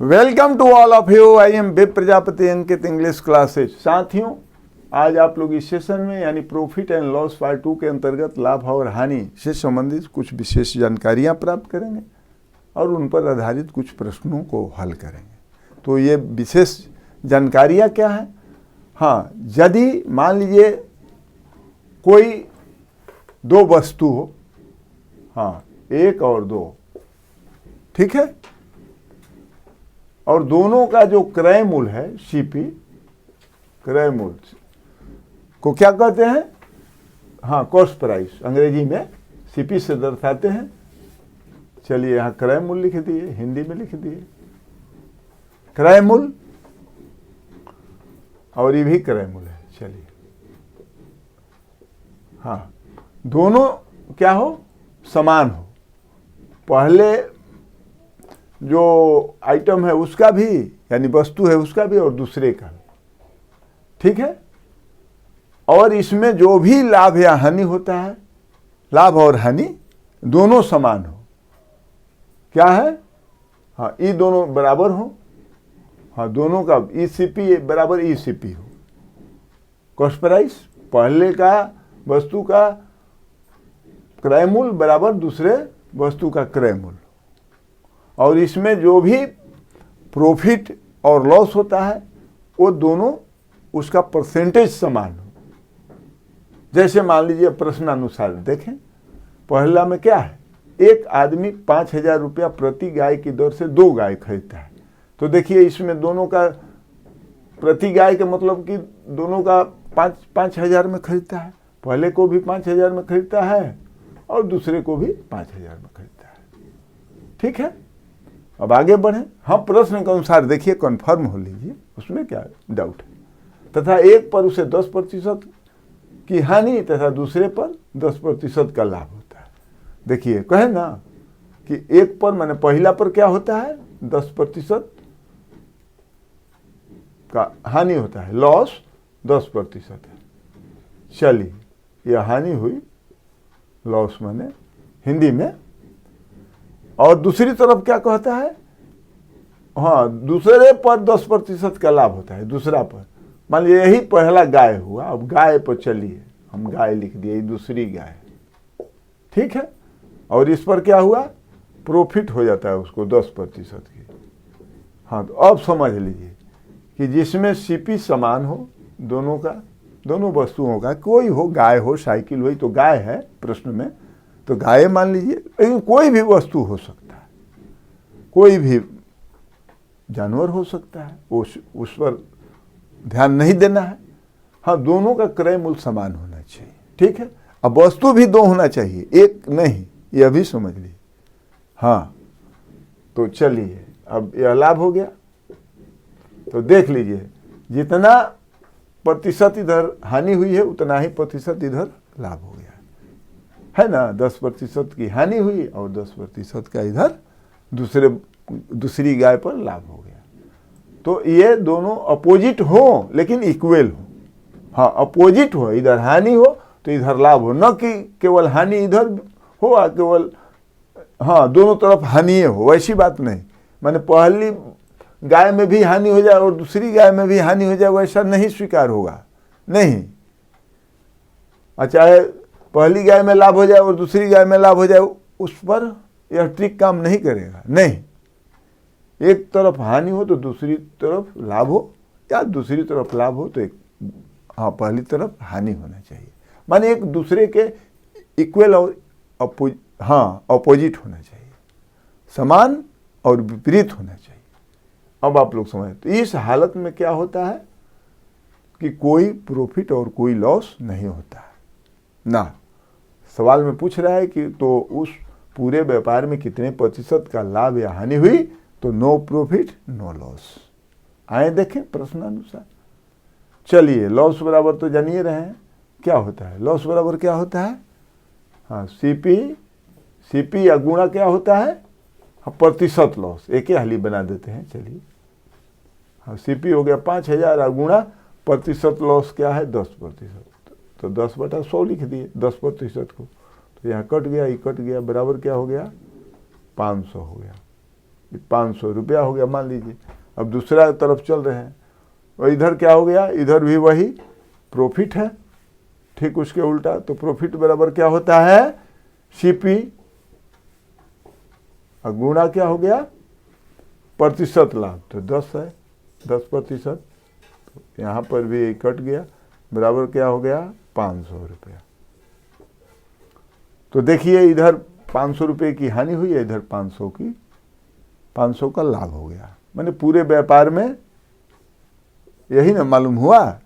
Welcome to all of you. I am बिप Prajapati Ankit English classes. साथियों, आज आप लोग इस सेशन में यानी प्रॉफिट एंड लॉस पार्ट 2 के अंतर्गत लाभ और हानि से संबंधित कुछ विशेष जानकारियां प्राप्त करेंगे और उन पर आधारित कुछ प्रश्नों को हल करेंगे। तो ये विशेष जानकारियां क्या है? हाँ, यदि मान लीजिए कोई दो वस्तु हो, हाँ एक और दो, ठीक है, और दोनों का जो क्रय मूल्य है सीपी, क्रय मूल्य को क्या कहते हैं? हाँ, कॉस्ट प्राइस, अंग्रेजी में सीपी से दर्शाते हैं। चलिए यहाँ क्रय मूल्य लिख दिए, हिंदी में लिख दिए क्रय मूल्य, और ये भी क्रय मूल्य है। चलिए हाँ, दोनों क्या हो? समान हो। पहले जो आइटम है उसका भी यानी वस्तु है उसका भी और दूसरे का भी, ठीक है। और इसमें जो भी लाभ या हानि होता है, लाभ और हानि दोनों समान हो। क्या है? हाँ, ई दोनों बराबर हो। हाँ, दोनों का ईसीपी बराबर ईसीपी हो। कॉस्ट प्राइस, पहले का वस्तु का क्रय मूल्य बराबर दूसरे वस्तु का क्रय मूल्य, और इसमें जो भी प्रॉफिट और लॉस होता है वो दोनों उसका परसेंटेज समान हो। जैसे मान लीजिए प्रश्नानुसार देखें, पहला में क्या है? एक आदमी 5,000 रुपया प्रति गाय की दर से 2 गाय खरीदता है। तो देखिए इसमें दोनों का प्रति गाय का मतलब कि दोनों का 5,000 में खरीदता है। पहले को भी 5,000 में खरीदता है और दूसरे को भी 5,000 में खरीदता है, ठीक है। अब आगे बढ़ें। हाँ, प्रश्न के अनुसार देखिए, कन्फर्म हो लीजिए, उसमें क्या डाउट है। तथा एक पर उसे 10% की हानि तथा दूसरे पर 10% का लाभ होता है। देखिए कहे ना कि एक पर माने पहला पर क्या होता है? 10% का हानि होता है, लॉस 10% है। चलिए यह हानि हुई, लॉस माने हिंदी में। और दूसरी तरफ क्या कहता है? हाँ, दूसरे पर 10% का लाभ होता है। दूसरा पर मान लीजिए यही पहला गाय हुआ, अब गाय पर चलिए हम गाय लिख दिए, दूसरी गाय, ठीक है। और इस पर क्या हुआ? प्रॉफिट हो जाता है उसको 10% की। हाँ, तो अब समझ लीजिए कि जिसमें सीपी समान हो दोनों का, दोनों वस्तुओं का, कोई हो, गाय हो, साइकिल हुई तो गाय है प्रश्न में, तो गाय मान लीजिए, लेकिन कोई भी वस्तु हो सकता है, कोई भी जानवर हो सकता है, उस पर ध्यान नहीं देना है। हाँ, दोनों का क्रय मूल्य समान होना चाहिए, ठीक है। अब वस्तु भी दो होना चाहिए, एक नहीं, यह भी समझ लीजिए। हाँ, तो चलिए अब यह लाभ हो गया। तो देख लीजिए, जितना प्रतिशत इधर हानि हुई है उतना ही प्रतिशत इधर लाभ हो गया है ना। 10% की हानि हुई और 10% का इधर दूसरी गाय पर लाभ हो गया। तो ये दोनों अपोजिट हो लेकिन इक्वल हो। हाँ, अपोजिट हो, इधर हानि हो तो इधर लाभ हो, न कि केवल हानि इधर हो और केवल हाँ दोनों तरफ हानि हो, वैसी बात नहीं। माने पहली गाय में भी हानि हो जाए और दूसरी गाय में भी हानि हो जाए, वैसा नहीं स्वीकार होगा, नहीं। चाहे पहली गाय में लाभ हो जाए और दूसरी गाय में लाभ हो जाए, उस पर यह ट्रिक काम नहीं करेगा, नहीं। एक तरफ हानि हो तो दूसरी तरफ लाभ हो, या दूसरी तरफ लाभ हो तो एक हाँ पहली तरफ हानि होना चाहिए। माने एक दूसरे के इक्वल और अपोजिट होना चाहिए, समान और विपरीत होना चाहिए। अब आप लोग समझ, तो इस हालत में क्या होता है कि कोई प्रॉफिट और कोई लॉस नहीं होता है ना। सवाल में पूछ रहा है कि तो उस पूरे व्यापार में कितने प्रतिशत का लाभ या हानि हुई? तो नो प्रॉफिट नो लॉस। आए देखें प्रश्नानुसार। चलिए, लॉस बराबर तो जानिए रहे हैं क्या होता है। लॉस बराबर क्या होता है? हाँ, सीपी या गुणा क्या होता है? हाँ, प्रतिशत लॉस, एक ही हाली बना देते हैं। चलिए, हाँ, सीपी हो गया 5,000 और गुणा प्रतिशत लॉस क्या है? 10%। तो 10/100 लिख दिए 10% को, तो यहाँ कट गया, ये कट गया, बराबर क्या हो गया? 500 हो गया। 500 रुपया हो गया मान लीजिए। अब दूसरा तरफ चल रहे हैं और इधर क्या हो गया, इधर भी वही प्रॉफिट है, ठीक उसके उल्टा। तो प्रॉफिट बराबर क्या होता है, सीपी और गुणा क्या हो गया, प्रतिशत लाभ। तो 10 है, 10%। तो यहाँ पर भी कट गया, बराबर क्या हो गया, 500 रुपया। तो देखिए इधर 500 रुपये की हानि हुई है, इधर 500 का लाभ हो गया। माने पूरे व्यापार में यही ना मालूम हुआ।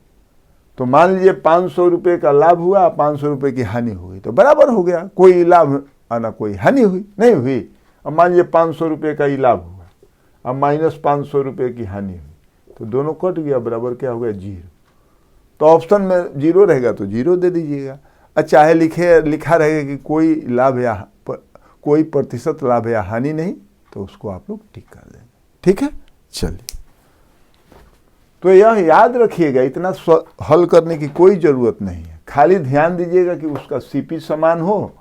तो मान लीजिए 500 रुपये का लाभ हुआ, 500 रुपये की हानि हुई, तो बराबर हो गया, कोई लाभ ना कोई हानि हुई नहीं हुई। अब मान लीजिए 500 रुपये का ही लाभ हुआ, अब -500 रुपये की हानि हुई, तो दोनों कट गया, बराबर क्या हो गया, 0। तो ऑप्शन में 0 रहेगा तो 0 दे दीजिएगा। चाहे लिखा रहेगा कि कोई लाभ या कोई प्रतिशत लाभ या हानि नहीं, तो उसको आप लोग टिक कर देंगे। ठीक है, चलिए। तो यह याद रखिएगा, इतना हल करने की कोई ज़रूरत नहीं है। खाली ध्यान दीजिएगा कि उसका सीपी समान हो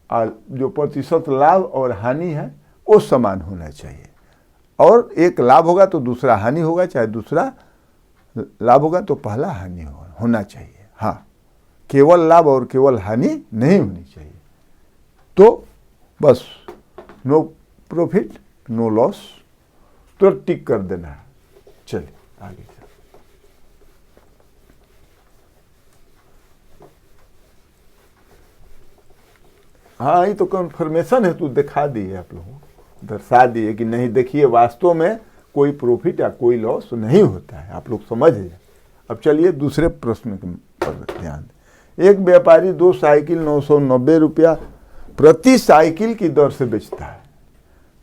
और जो प्रतिशत लाभ और हानि है वो समान होना चाहिए। और एक लाभ होगा तो दूसरा हानि होगा, चाहे दूसरा लाभ होगा तो पहला हानि होना चाहिए। हाँ, केवल लाभ और केवल हानि नहीं होनी चाहिए। तो बस नो प्रॉफिट नो लॉस, तो टिक कर देना है। चलिए आगे चल। हाँ, ये तो कन्फर्मेशन है, तो दिखा दिए आप लोगों को, दर्शा दिए कि नहीं, देखिए वास्तव में कोई प्रॉफिट या कोई लॉस नहीं होता है, आप लोग समझ जाए। अब चलिए दूसरे प्रश्न पर ध्यान दें। एक व्यापारी 2 साइकिल 990 रुपया प्रति साइकिल की दर से बेचता है,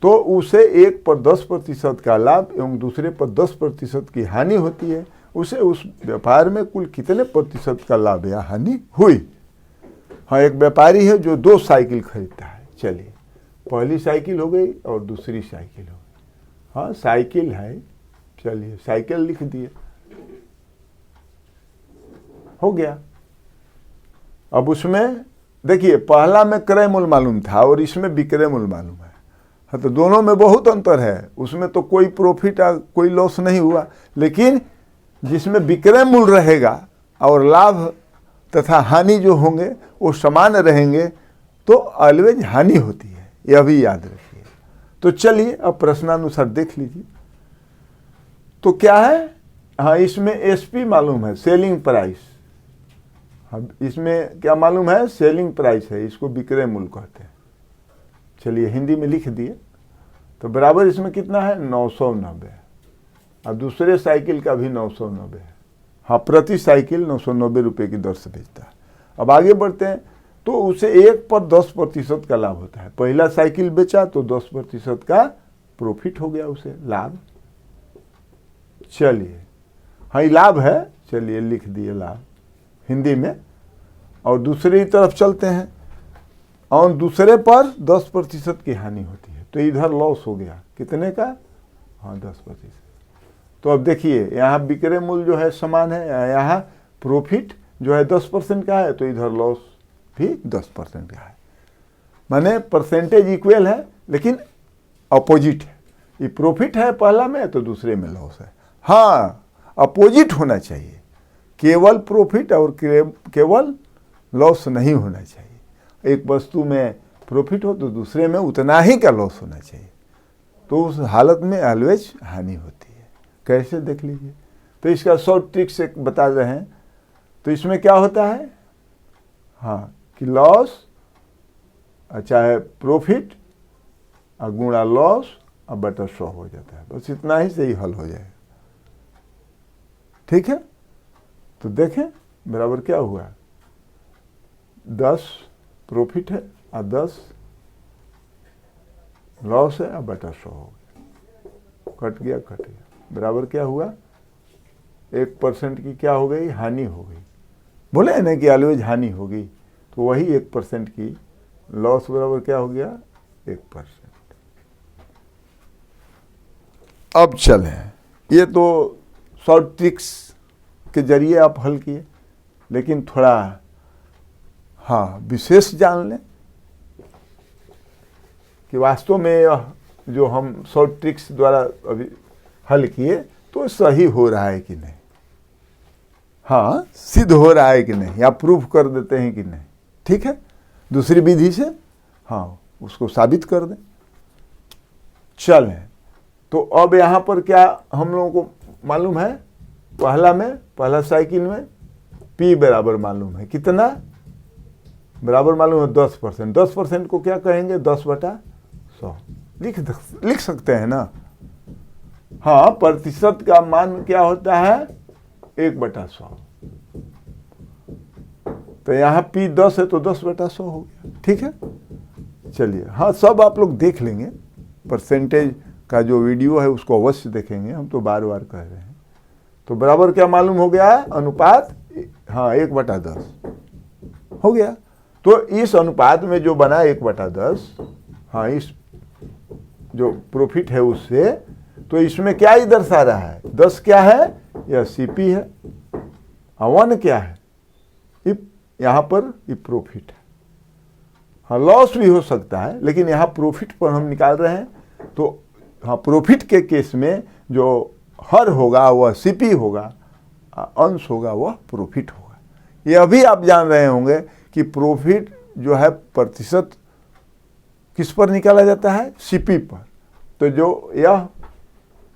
तो उसे एक पर 10% का लाभ एवं दूसरे पर 10% की हानि होती है। उसे उस व्यापार में कुल कितने प्रतिशत का लाभ या हानि हुई। हाँ, एक व्यापारी है जो 2 साइकिल खरीदता है। चलिए, पहली साइकिल हो गई और दूसरी साइकिल हो गई। हाँ, साइकिल है, चलिए साइकिल लिख दिए, हो गया। अब उसमें देखिए, पहला में क्रय मूल्य मालूम था और इसमें विक्रय मूल्य मालूम है। हाँ, तो दोनों में बहुत अंतर है। उसमें तो कोई प्रॉफिट या कोई लॉस नहीं हुआ, लेकिन जिसमें विक्रय मूल्य रहेगा और लाभ तथा हानि जो होंगे वो समान रहेंगे, तो ऑलवेज हानि होती है, यह भी याद रखिए। तो चलिए अब प्रश्नानुसार देख लीजिए। तो क्या है, हाँ, इसमें एसपी मालूम है, सेलिंग प्राइस। हाँ, इसमें क्या मालूम है, सेलिंग प्राइस है, इसको विक्रय मूल्य कहते हैं। चलिए हिंदी में लिख दिए। तो बराबर इसमें कितना है, 990। और दूसरे साइकिल का भी 990 है। हाँ, प्रति साइकिल 990 रुपये की दर से बेचता है। अब आगे बढ़ते हैं। तो उसे एक पर 10% का लाभ होता है। पहला साइकिल बेचा तो 10% का प्रॉफिट हो गया, उसे लाभ। चलिए, हाँ, ये लाभ है, चलिए लिख दिए लाभ हिंदी में। और दूसरी तरफ चलते हैं, और दूसरे पर 10% की हानि होती है, तो इधर लॉस हो गया, कितने का, हाँ 10%। तो अब देखिए, यहाँ विक्रय मूल्य जो है समान है, यहाँ प्रॉफिट जो है 10% का है, तो इधर लॉस भी 10% का है। माने परसेंटेज इक्वल है, लेकिन अपोजिट है। ये प्रॉफिट है पहला में, तो दूसरे में लॉस है। हाँ, अपोजिट होना चाहिए, केवल प्रॉफिट और केवल लॉस नहीं होना चाहिए। एक वस्तु में प्रॉफिट हो तो दूसरे में उतना ही का लॉस होना चाहिए, तो उस हालत में ऑलवेज हानि होती है। कैसे देख लीजिए। तो इसका शॉर्ट ट्रिक से बता रहे हैं। तो इसमें क्या होता है, हाँ, कि लॉस चाहे प्रॉफिट और गुणा लॉस और बटा 100 हो जाता है। बस इतना ही से ही हल हो जाएगा। ठीक है, तो देखें बराबर क्या हुआ, 10 प्रॉफिट है और 10 लॉस है और बटा 100 हो गया, कट गया। बराबर क्या हुआ, 1% की क्या हो गई, हानि हो गई। बोले है ना कि ऑलवेज हानि होगी, तो वही 1% की लॉस बराबर क्या हो गया, 1%। अब चलें, ये तो शॉर्ट ट्रिक्स के जरिए आप हल किए, लेकिन थोड़ा हाँ विशेष जान लें कि वास्तव में यह जो हम शॉर्ट ट्रिक्स द्वारा अभी हल किए तो सही हो रहा है कि नहीं, हाँ सिद्ध हो रहा है कि नहीं, या प्रूफ कर देते हैं कि नहीं। ठीक है, दूसरी विधि से हाँ उसको साबित कर दें। चलें, तो अब यहाँ पर क्या हम लोगों को मालूम है, पहला साइकिल में P बराबर मालूम है, कितना बराबर मालूम है 10%। 10% को क्या कहेंगे, 10/100 लिख सकते हैं ना। हाँ, प्रतिशत का मान क्या होता है 1/100। तो यहाँ P 10 है तो 10/100 हो गया। ठीक है, चलिए हाँ सब आप लोग देख लेंगे, परसेंटेज का जो वीडियो है उसको अवश्य देखेंगे, हम तो बार बार कह रहे हैं। तो बराबर क्या मालूम हो गया, अनुपात हाँ 1/10 हो गया। तो इस अनुपात में जो बना 1/10, हाँ इस जो प्रॉफिट है उससे, तो इसमें क्या ही दर्शा रहा है, 10 क्या है, यह CP है, 1 क्या है, यहाँ पर ये प्रॉफिट है। हाँ लॉस भी हो सकता है, लेकिन यहाँ प्रॉफिट पर हम निकाल रहे हैं। तो हाँ प्रॉफिट के केस में जो हर होगा वह CP होगा, अंश होगा वह प्रॉफिट होगा। यह भी आप जान रहे होंगे कि प्रॉफिट जो है प्रतिशत किस पर निकाला जाता है, CP पर। तो जो यह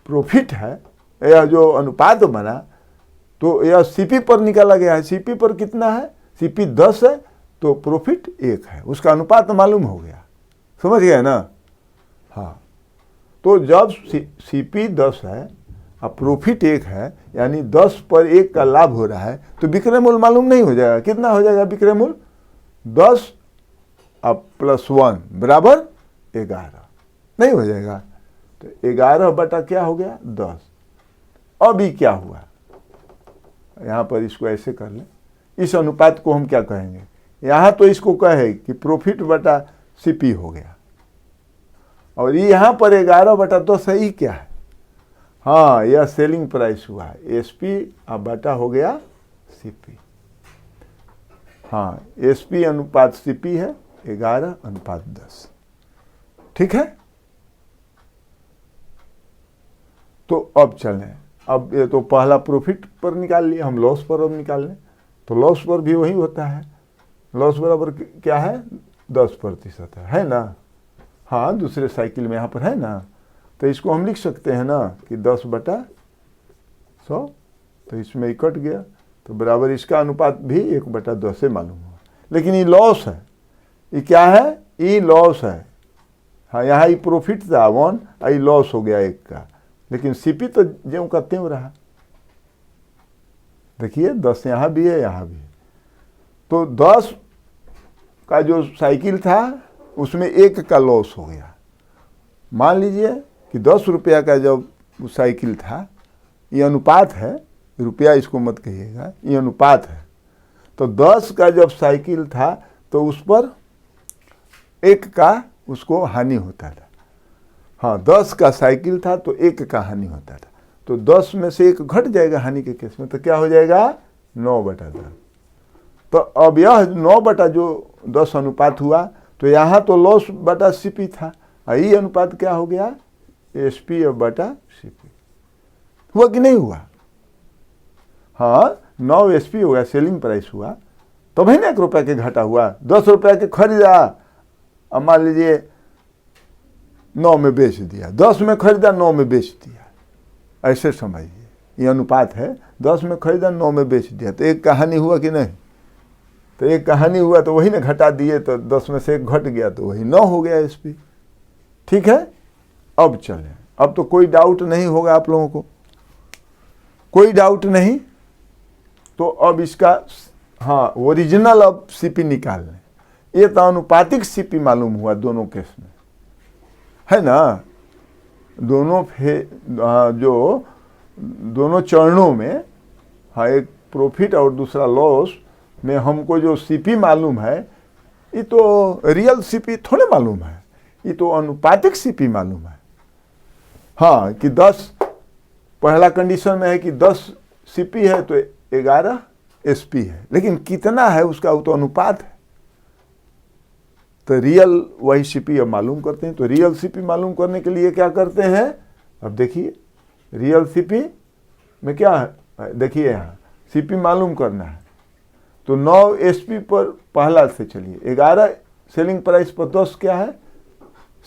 प्रॉफिट है, यह जो अनुपात बना, तो यह CP पर निकाला गया है। CP पर कितना है, CP 10 है तो प्रॉफिट 1 है, उसका अनुपात मालूम हो गया, समझ गए ना। हाँ, तो जब CP 10 है और प्रॉफिट 1 है, यानी 10 पर 1 का लाभ हो रहा है, तो विक्रय मूल्य मालूम नहीं हो जाएगा। कितना हो जाएगा विक्रय मूल्य, 10 अब +1 बराबर 11 नहीं हो जाएगा। तो 11 बटा क्या हो गया 10। अभी क्या हुआ, यहाँ पर इसको ऐसे कर ले, इस अनुपात को हम क्या कहेंगे, यहाँ तो इसको कहे कि प्रॉफिट बटा CP हो गया, और यहाँ पर 11/10 है, ये क्या है, हाँ यह सेलिंग प्राइस हुआ है, SP अब बटा हो गया CP। हाँ SP अनुपात CP है 11/10। ठीक है, तो अब चलें, अब ये तो पहला प्रॉफिट पर निकाल लिया, हम लॉस पर अब निकाल लें। तो लॉस पर भी वही होता है, लॉस बराबर क्या है 10% है ना। हाँ दूसरे साइकिल में यहाँ पर है ना, तो इसको हम लिख सकते हैं ना कि 10/100, तो इसमें कट गया, तो बराबर इसका अनुपात भी 1/10 से मालूम हुआ। लेकिन ये लॉस है, ये क्या है, ये लॉस है। हाँ यहाँ ये प्रॉफिट था 1, ये लॉस हो गया 1 का, लेकिन CP तो ज्यों का त्यों रहा। देखिए 10 यहाँ भी है, यहाँ भी है। तो 10 का जो साइकिल था उसमें 1 का लॉस हो गया। मान लीजिए कि 10 रुपया का जब वो साइकिल था, ये अनुपात है, रुपया इसको मत कहिएगा, ये अनुपात है। तो 10 का जब साइकिल था तो उस पर 1 का उसको हानि होता था। हाँ 10 का साइकिल था तो 1 का हानि होता था, तो 10 में से 1 घट जाएगा हानि के केस में, तो क्या हो जाएगा 9/10। तो अब यह 9/10 अनुपात हुआ, तो यहाँ तो लॉस बटा CP था, ये अनुपात क्या हो गया SP बटा CP। हुआ कि नहीं हुआ, हाँ 9 SP हो गया, सेलिंग प्राइस हुआ, तो भाई ना 1 रुपया के घटा हुआ, 10 रुपया के खरीदा, अब मान लीजिए 9 में बेच दिया, 10 में खरीदा 9 में बेच दिया, ऐसे समझिए ये अनुपात है, 10 में खरीदा 9 में बेच दिया, तो 1 का हानि हुआ कि नहीं। तो 1 का हानि हुआ तो वही ना घटा दिए, तो 10 में से 1 घट गया तो वही 9 हो गया SP। ठीक है, अब चलें, अब तो कोई डाउट नहीं होगा आप लोगों को, कोई डाउट नहीं। तो अब इसका हाँ ओरिजिनल अब CP निकाल लें। ये तो अनुपातिक CP मालूम हुआ दोनों केस में, है ना। दोनों जो दोनों चरणों में, हाँ एक प्रॉफिट और दूसरा लॉस में हमको जो CP मालूम है, ये तो रियल CP थोड़े मालूम है, ये तो अनुपातिक CP मालूम है। हाँ कि 10 पहला कंडीशन में है कि 10 CP है तो 11 SP है, लेकिन कितना है उसका वो तो अनुपात है। तो रियल वही सीपी अब मालूम करते हैं। तो रियल सीपी मालूम करने के लिए क्या करते हैं, अब देखिए रियल सीपी में क्या है, देखिए यहाँ सीपी मालूम करना है तो 9 एसपी पर पहला से चलिए, 11 सेलिंग प्राइस पर 10 क्या है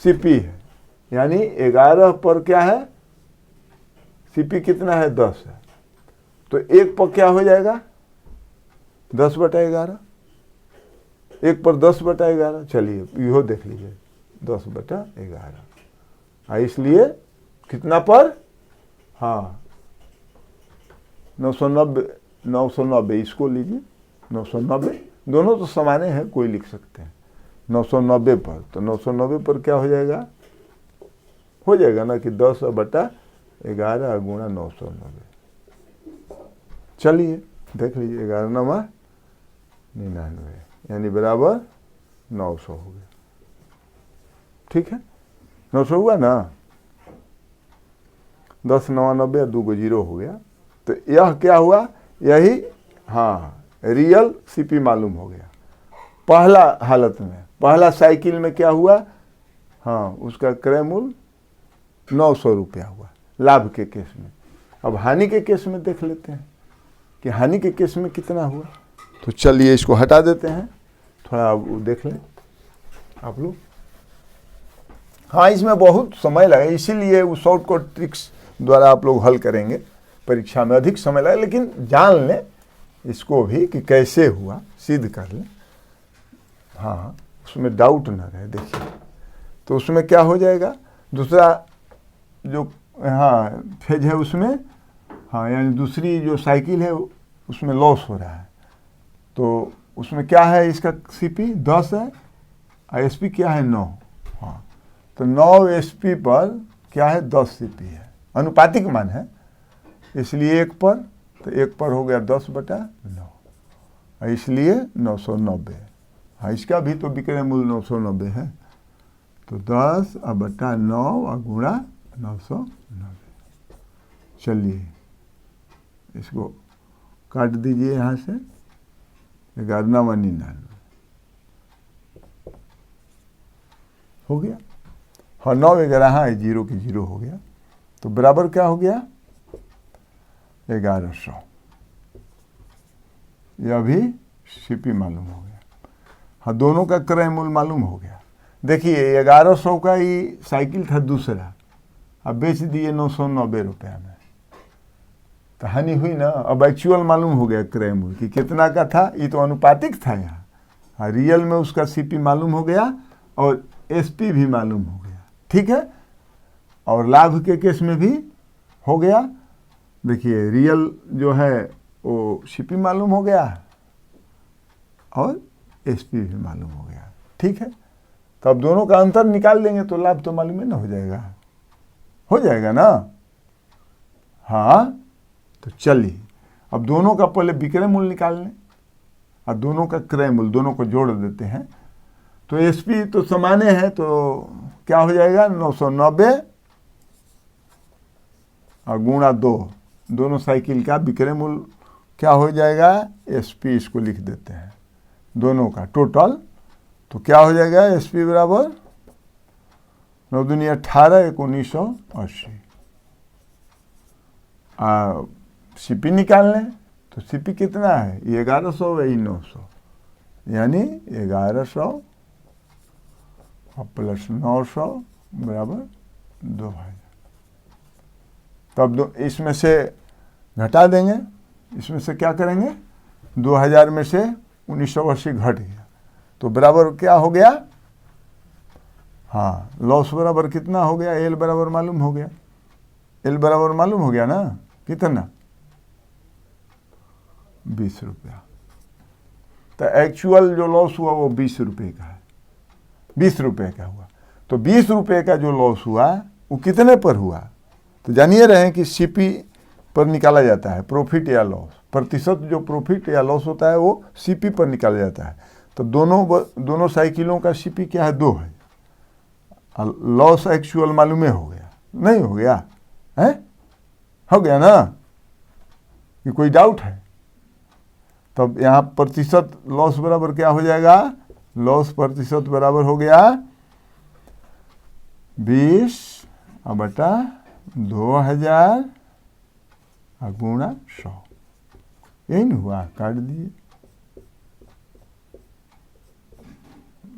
सीपी है, यानी 11 पर क्या है सीपी कितना है 10 है, तो एक पर क्या हो जाएगा 10/11, एक पर 10/11, चलिए यो देख लीजिए 10/11, इसलिए कितना पर, हाँ 990 इसको लीजिए 990, दोनों तो समाने हैं, कोई लिख सकते हैं 990 पर, तो 990 पर क्या हो जाएगा ना कि 10/11 गुणा 990, चलिए देख लीजिए 11×9 यानी बराबर 900 हो गया, ठीक है 900 हुआ ना, 10×9 2 को 0 हो गया, तो यह क्या हुआ, यही हाँ रियल सीपी मालूम हो गया। पहला हालत में, पहला साइकिल में क्या हुआ, हाँ उसका क्रय मूल्य 900 रुपया हुआ लाभ के केस में। अब हानि के केस में देख लेते हैं कि हानि के केस में कितना हुआ, तो चलिए इसको हटा देते हैं, थोड़ा देख लें आप लोग। हाँ इसमें बहुत समय लगा, इसीलिए वो शॉर्टकट ट्रिक्स द्वारा आप लोग हल करेंगे, परीक्षा में अधिक समय लगा, लेकिन जान लें इसको भी कि कैसे हुआ, सिद्ध कर लें, हाँ उसमें डाउट न रहे। देखिए तो उसमें क्या हो जाएगा, दूसरा जो हाँ फेज है उसमें, हाँ यानी दूसरी जो साइकिल है उसमें लॉस हो रहा है, तो उसमें क्या है, इसका सीपी 10 है और एसपी क्या है 9, हाँ तो 9 एसपी पर क्या है 10 सीपी है, अनुपातिक मान है, इसलिए एक पर, तो एक पर हो गया 10/9, इसलिए 990, हाँ इसका भी तो विक्रय मूल्य 990 है, तो 10/9 गुणा 990, चलिए इसको काट दीजिए यहाँ से, 11×99 हो गया, हाँ 9×11 हाँ 0 की 0 हो गया, तो बराबर क्या हो गया 1100, यह भी सीपी मालूम हो गया। हाँ दोनों का क्रय मूल्य मालूम हो गया। देखिए 1100 का ही साइकिल था दूसरा, अब बेच दिए 990 रुपया में, तो हानि हुई ना। अब एक्चुअल मालूम हो गया क्रय मूल्य कि कितना का था, ये तो अनुपातिक था यहाँ, हाँ रियल में उसका सीपी मालूम हो गया और एसपी भी मालूम हो गया, ठीक है, और लाभ के केस में भी हो गया। देखिए रियल जो है वो सीपी मालूम हो गया और एसपी भी मालूम हो गया, ठीक है, तो अब दोनों का अंतर निकाल देंगे तो लाभ तो मालूम ही ना हो जाएगा ना, हाँ तो चलिए अब दोनों का पहले विक्रय मूल्य निकाल लें और दोनों का क्रय मूल्य, दोनों को जोड़ देते हैं, तो एसपी तो समाने हैं, तो क्या हो जाएगा 990 और गुणा 2, दोनों साइकिल का विक्रय मूल्य क्या हो जाएगा एसपी, इसको लिख देते हैं दोनों का टोटल, तो क्या हो जाएगा एसपी बराबर 9×18 1980, सीपी निकाल लें, तो सीपी कितना है ये 1100 है, 900, यानी 1100 और प्लस 900 बराबर 2000, तब इसमें से घटा देंगे, इसमें से क्या करेंगे 2000 में से 1980 घट गया, तो बराबर क्या हो गया, हाँ लॉस बराबर कितना हो गया, एल बराबर मालूम हो गया, एल बराबर मालूम हो गया ना, कितना 20 रुपया, तो एक्चुअल जो लॉस हुआ वो 20 रुपये का है, 20 रुपये का हुआ, तो 20 रुपये का जो लॉस हुआ वो कितने पर हुआ, तो जानिए रहे हैं कि सीपी पर निकाला जाता है प्रॉफिट या लॉस, प्रतिशत जो प्रॉफिट या लॉस होता है वो सीपी पर निकाला जाता है, तो दोनों साइकिलों का सीपी क्या है 2 है, लॉस एक्चुअल मालूम हो गया, नहीं हो गया है, हो गया ना, कि कोई डाउट है, तब यहाँ प्रतिशत लॉस बराबर क्या हो जाएगा लॉस प्रतिशत बराबर हो गया 20 बटा 2000 गुणा 100। यही नहीं हुआ, काट दिए,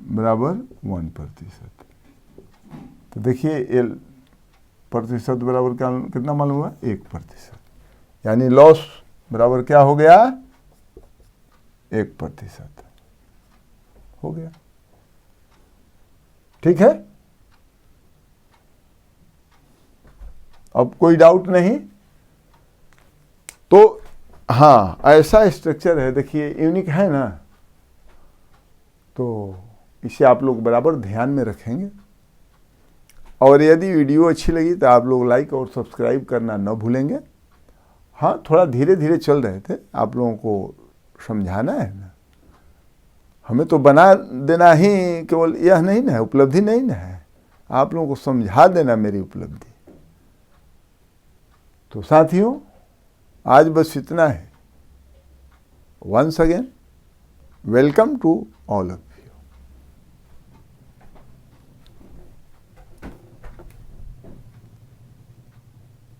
बराबर 1%। तो देखिए ये प्रतिशत बराबर क्या कितना मालूम हुआ, 1%। यानी लॉस बराबर क्या हो गया, 1% हो गया। ठीक है, अब कोई डाउट नहीं। तो हाँ, ऐसा स्ट्रक्चर है, देखिए यूनिक है ना, तो इसे आप लोग बराबर ध्यान में रखेंगे। और यदि वीडियो अच्छी लगी तो आप लोग लाइक और सब्सक्राइब करना न भूलेंगे। हाँ, थोड़ा धीरे धीरे चल रहे थे, आप लोगों को समझाना है ना, हमें तो बना देना ही केवल यह नहीं ना है, उपलब्धि नहीं ना है, आप लोगों को समझा देना मेरी उपलब्धि। तो साथियों, आज बस इतना है। Once again welcome to all of you.